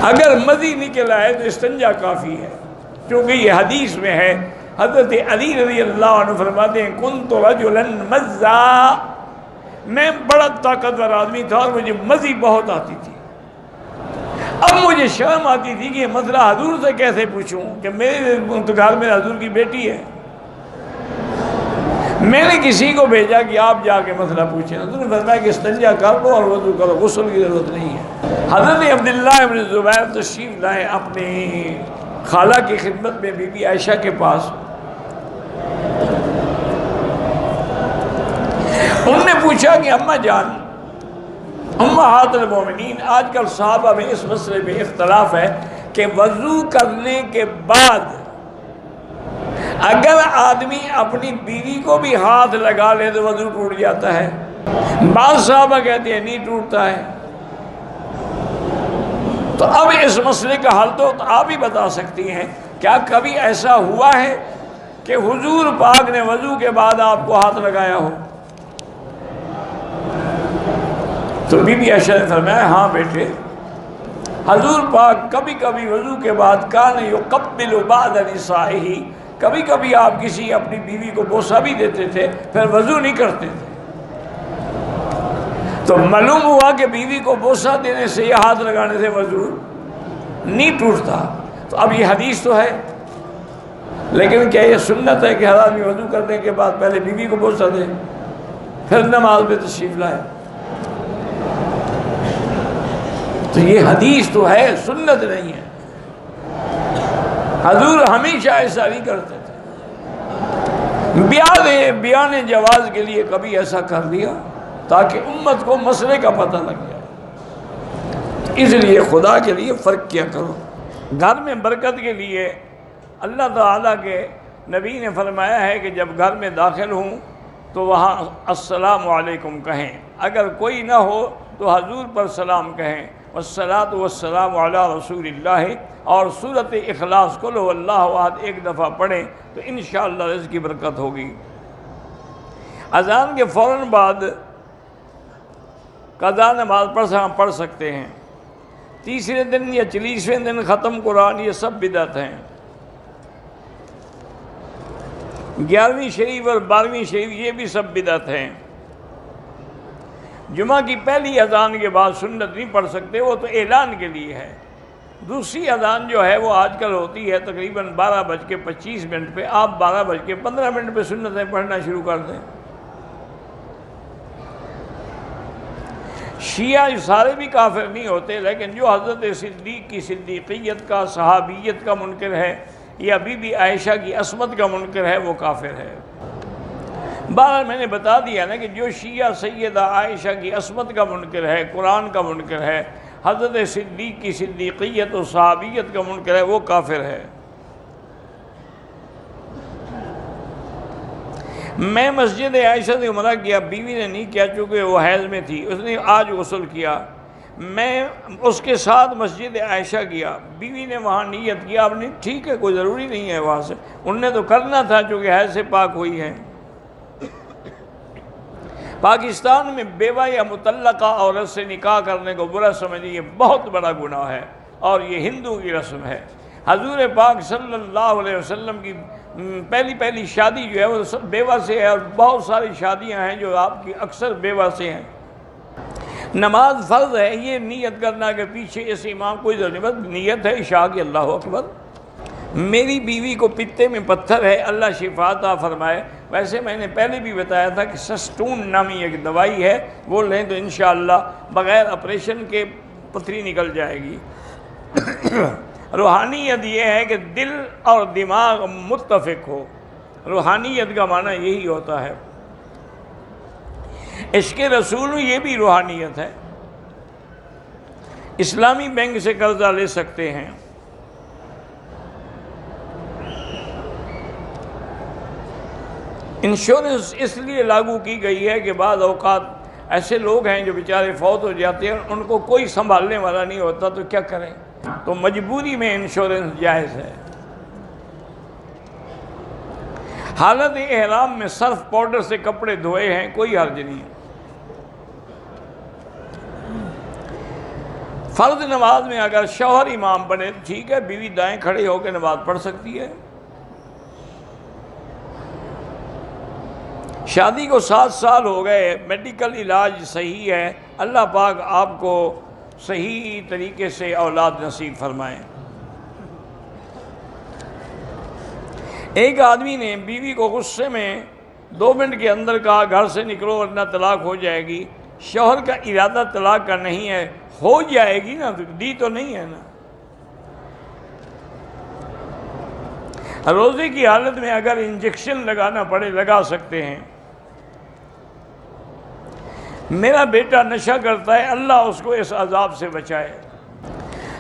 اگر مزی نکل آئے تو استنجا کافی ہے، کیونکہ یہ حدیث میں ہے، حضرت علی رضی اللہ عنہ فرماتے ہیں کنت رجلا مزا، میں بڑا طاقتور آدمی تھا اور مجھے مزی بہت آتی تھی۔ اب مجھے شرم آتی تھی کہ یہ مسئلہ حضور سے کیسے پوچھوں کہ میرے گھر میں حضور کی بیٹی ہے۔ میں نے کسی کو بھیجا کہ آپ جا کے مسئلہ پوچھیں، حضور نے فرمایا کہ استنجا کر لو اور وضو کرو، غسل کی ضرورت نہیں ہے۔ حضرت عبداللہ ابن زبیر تشریف لائے اپنی خالہ کی خدمت میں بی بی عائشہ کے پاس۔ انہوں نے پوچھا کہ اماں جان، امہات المومنین، آج کل صحابہ میں اس مسئلے میں اختلاف ہے کہ وضو کرنے کے بعد اگر آدمی اپنی بیوی کو بھی ہاتھ لگا لے تو وضو ٹوٹ جاتا ہے۔ بعض صحابہ کہتے ہیں نہیں ٹوٹتا ہے۔ تو اب اس مسئلے کا حل تو آپ ہی بتا سکتی ہیں، کیا کبھی ایسا ہوا ہے کہ حضور پاک نے وضو کے بعد آپ کو ہاتھ لگایا ہو؟ تو بی بی عائشہ نے فرمایا ہاں بیٹے، حضور پاک کبھی کبھی وضو کے بعد کان یقبل بعض نسائہ، کبھی کبھی آپ کسی اپنی بیوی کو بوسہ بھی دیتے تھے، پھر وضو نہیں کرتے تھے۔ تو معلوم ہوا کہ بیوی کو بوسہ دینے سے یا ہاتھ لگانے سے وضو نہیں ٹوٹتا۔ تو اب یہ حدیث تو ہے، لیکن کیا یہ سنت ہے کہ ہر آدمی وضو کرنے کے بعد پہلے بیوی کو بوسہ دے پھر نماز میں تشریف لائے؟ تو یہ حدیث تو ہے، سنت نہیں ہے۔ حضور ہمیشہ ایسا نہیں کرتے تھے، بیان جواز کے لیے کبھی ایسا کر دیا تاکہ امت کو مسئلے کا پتہ لگ جائے۔ اس لیے خدا کے لیے فرق کیا کرو۔ گھر میں برکت کے لیے اللہ تعالیٰ کے نبی نے فرمایا ہے کہ جب گھر میں داخل ہوں تو وہاں السلام علیکم کہیں، اگر کوئی نہ ہو تو حضور پر سلام کہیں، والصلاۃ والسلام علی رسول اللہ، اور سورۃ اخلاص قل هو اللہ احد ایک دفعہ پڑھیں تو انشاءاللہ رزق کی برکت ہوگی۔ اذان کے فوراً بعد قضا نماز پڑھ سکتے ہیں۔ تیسرے دن یا 40ویں دن ختم قرآن، یہ سب بدعت ہیں۔ 11ویں شریف اور 12ویں شریف یہ بھی سب بدعت ہیں۔ جمعہ کی پہلی اذان کے بعد سنت نہیں پڑھ سکتے، وہ تو اعلان کے لیے ہے۔ دوسری اذان جو ہے وہ آج کل ہوتی ہے تقریباً 12:25 پہ، آپ 12:15 پہ سنتیں پڑھنا شروع کر دیں۔ شیعہ سارے بھی کافر نہیں ہوتے، لیکن جو حضرت صدیق کی صدیقیت کا، صحابیت کا منکر ہے یا بی بی عائشہ کی عصمت کا منکر ہے وہ کافر ہے۔ بہرحال میں نے بتا دیا نا کہ جو شیعہ سیدہ عائشہ کی عصمت کا منکر ہے، قرآن کا منکر ہے، حضرت صدیق کی صدیقیت و صحابیت کا منکر ہے، وہ کافر ہے۔ میں مسجد عائشہ سے عمرہ کیا، بیوی نے نہیں کیا چونکہ وہ حیض میں تھی، اس نے آج غسل کیا۔ میں اس کے ساتھ مسجد عائشہ گیا، بیوی نے وہاں نیت کیا، اب نہیں ٹھیک ہے کوئی ضروری نہیں ہے وہاں سے، انہوں نے تو کرنا تھا چونکہ حیض سے پاک ہوئی ہے۔ پاکستان میں بیوہ یا مطلقہ عورت سے نکاح کرنے کو برا سمجھیں یہ بہت بڑا گناہ ہے، اور یہ ہندو کی رسم ہے۔ حضور پاک صلی اللہ علیہ وسلم کی پہلی شادی جو ہے وہ بیوہ سے ہے، اور بہت ساری شادیاں ہیں جو آپ کی اکثر بیوہ سے ہیں۔ نماز فرض ہے، یہ نیت کرنا کہ پیچھے اس امام کوئی ضرورت نہیں، بس نیت ہے عشاء کی اللہ اکبر۔ میری بیوی کو پتے میں پتھر ہے، اللہ شفا عطا فرمائے۔ ویسے میں نے پہلے بھی بتایا تھا کہ سسٹون نامی ایک دوائی ہے، وہ لیں تو انشاءاللہ بغیر آپریشن کے پتھری نکل جائے گی۔ روحانیت یہ ہے کہ دل اور دماغ متفق ہو، روحانیت کا معنی یہی ہوتا ہے۔ عشق رسول میں یہ بھی روحانیت ہے۔ اسلامی بینک سے قرضہ لے سکتے ہیں۔ انشورنس اس لیے لاگو کی گئی ہے کہ بعض اوقات ایسے لوگ ہیں جو بیچارے فوت ہو جاتے ہیں، ان کو کوئی سنبھالنے والا نہیں ہوتا تو کیا کریں، تو مجبوری میں انشورنس جائز ہے۔ حالت احرام میں صرف پاؤڈر سے کپڑے دھوئے ہیں، کوئی حرج نہیں ہے۔ فرض نماز میں اگر شوہر امام بنے تو ٹھیک ہے، بیوی دائیں کھڑے ہو کے نماز پڑھ سکتی ہے۔ شادی کو 7 سال ہو گئے، میڈیکل علاج صحیح ہے، اللہ پاک آپ کو صحیح طریقے سے اولاد نصیب فرمائے۔ ایک آدمی نے بیوی کو غصے میں 2 منٹ کے اندر کہا گھر سے نکلو ورنہ طلاق ہو جائے گی۔ شوہر کا ارادہ طلاق کا نہیں ہے، ہو جائے گی نا، دی تو نہیں ہے نا۔ روزے کی حالت میں اگر انجیکشن لگانا پڑے لگا سکتے ہیں۔ میرا بیٹا نشہ کرتا ہے، اللہ اس کو اس عذاب سے بچائے۔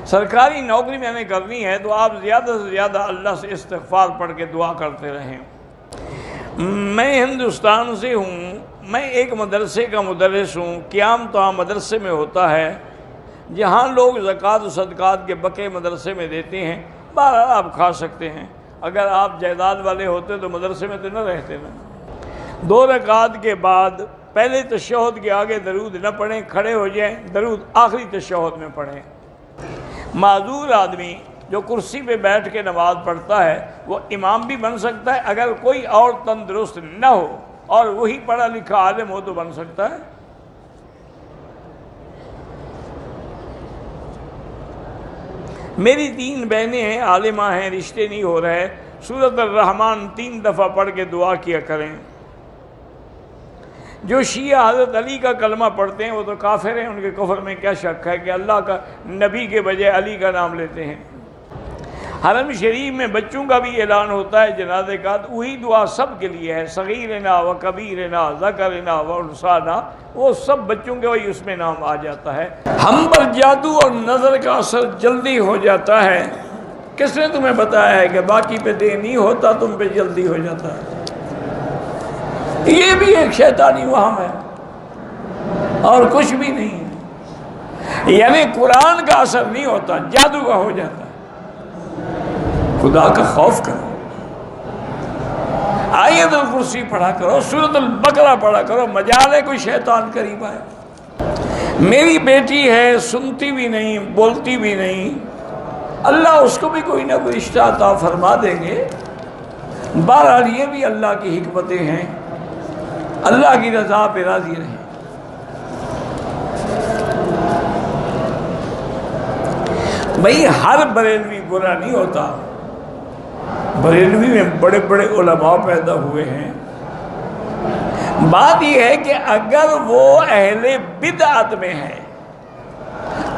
سرکاری نوکری میں نے کرنی ہے تو آپ زیادہ سے زیادہ اللہ سے استغفار پڑھ کے دعا کرتے رہیں۔ میں ہندوستان سے ہوں، میں ایک مدرسے کا مدرس ہوں۔ قیام تو مدرسے میں ہوتا ہے، جہاں لوگ زکوٰۃ و صدقات کے بقے مدرسے میں دیتے ہیں، بہرحال آپ کھا سکتے ہیں۔ اگر آپ جائیداد والے ہوتے تو مدرسے میں تو نہ رہتے نا۔ 2 رکعت کے بعد پہلے تشہد کے آگے درود نہ پڑھیں، کھڑے ہو جائیں، درود آخری تشہد میں پڑھیں۔ معذور آدمی جو کرسی پہ بیٹھ کے نماز پڑھتا ہے وہ امام بھی بن سکتا ہے، اگر کوئی اور تندرست نہ ہو اور وہی پڑھا لکھا عالم ہو تو بن سکتا ہے۔ میری 3 بہنیں ہیں، عالمہ ہیں، رشتے نہیں ہو رہے، سورۃ الرحمن 3 دفعہ پڑھ کے دعا کیا کریں۔ جو شیعہ حضرت علی کا کلمہ پڑھتے ہیں وہ تو کافر ہیں، ان کے کفر میں کیا شک ہے کہ اللہ کا نبی کے بجائے علی کا نام لیتے ہیں۔ حرم شریف میں بچوں کا بھی اعلان ہوتا ہے جنازے کا، تو وہی دعا سب کے لیے ہے، صغیرنا و کبیرنا ذکرنا و انثانا، وہ سب بچوں کے وہی اس میں نام آ جاتا ہے۔ ہم پر جادو اور نظر کا اثر جلدی ہو جاتا ہے، کس نے تمہیں بتایا ہے کہ باقی پہ دیر نہیں ہوتا، تم پہ جلدی ہو جاتا ہے؟ یہ بھی ایک شیطانی وہم ہے اور کچھ بھی نہیں ہے۔ یعنی قرآن کا اثر نہیں ہوتا، جادو کا ہو جاتا ہے۔ خدا کا خوف کرو، آیت الکرسی پڑھا کرو، سورۃ البقرہ پڑھا کرو، مجال ہے کوئی شیطان قریب آئے۔ میری بیٹی ہے، سنتی بھی نہیں، بولتی بھی نہیں، اللہ اس کو بھی کوئی نہ کوئی رشتہ عطا فرما دیں گے۔ بہرحال یہ بھی اللہ کی حکمتیں ہیں، اللہ کی رضا پہ راضی رہیں۔ بھئی ہر بریلوی برا نہیں ہوتا، بریلوی میں بڑے بڑے علماء پیدا ہوئے ہیں۔ بات یہ ہے کہ اگر وہ اہل بدعت میں ہے،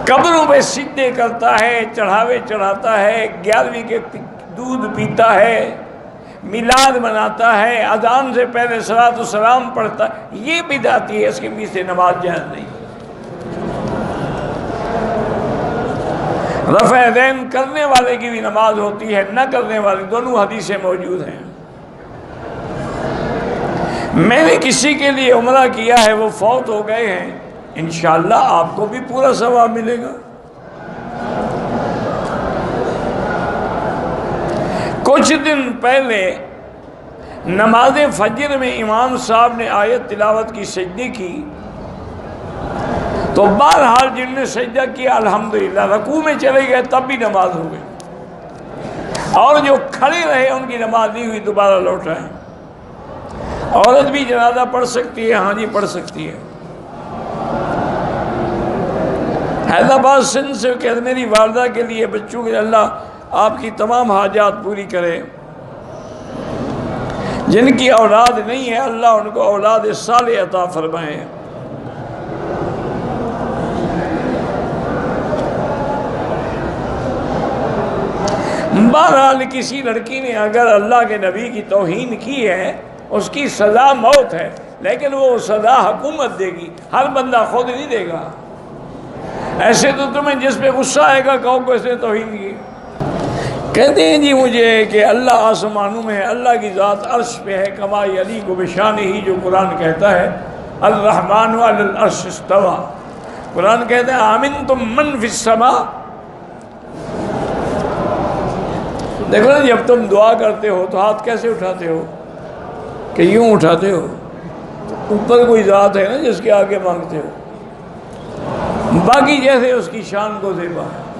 قبروں پہ سجدے کرتا ہے، چڑھاوے چڑھاتا ہے، 11ویں کے دودھ پیتا ہے، میلاد مناتا ہے، اذان سے پہلے صلاۃ و سلام پڑھتا ہے، یہ بدعتی ہے، اس کے پیچھے نماز جائز نہیں۔ رفع یدین کرنے والے کی بھی نماز ہوتی ہے، نہ کرنے والے، دونوں حدیثیں موجود ہیں۔ میں نے کسی کے لیے عمرہ کیا ہے، وہ فوت ہو گئے ہیں، انشاءاللہ آپ کو بھی پورا ثواب ملے گا۔ کچھ دن پہلے نماز فجر میں امام صاحب نے آیت تلاوت کی، سجدے کی، تو بہرحال جن نے سجدہ کیا الحمدللہ، رکوع میں چلے گئے تب بھی نماز ہو گئی، اور جو کھڑے رہے ان کی نماز نہیں ہوئی، دوبارہ لوٹ آئے۔ عورت بھی جنازہ پڑھ سکتی ہے، ہاں جی پڑھ سکتی ہے۔ حیدرآباد سندھ سے کہ میری والدہ کے لیے، بچوں کے، اللہ آپ کی تمام حاجات پوری کرے۔ جن کی اولاد نہیں ہے اللہ ان کو اولاد صالح عطا فرمائے۔ بہرحال کسی لڑکی نے اگر اللہ کے نبی کی توہین کی ہے، اس کی سزا موت ہے، لیکن وہ سزا حکومت دے گی، ہر بندہ خود نہیں دے گا۔ ایسے تو تمہیں جس پہ غصہ آئے گا کہو کو اس نے توہین کی۔ کہتے ہیں جی مجھے کہ اللہ آسمانوں میں ہے، اللہ کی ذات عرش پہ ہے، کما یلیق بشانہ ہی، جو قرآن کہتا ہے الرحمن علی العرش استویٰ۔ قرآن کہتا ہے آمنتم من فی السماء۔ دیکھو نا، جب تم دعا کرتے ہو تو ہاتھ کیسے اٹھاتے ہو؟ کہ یوں اٹھاتے ہو؟ اوپر کوئی ذات ہے نا جس کے آگے مانگتے ہو۔ باقی جیسے اس کی شان کو زیبا ہے۔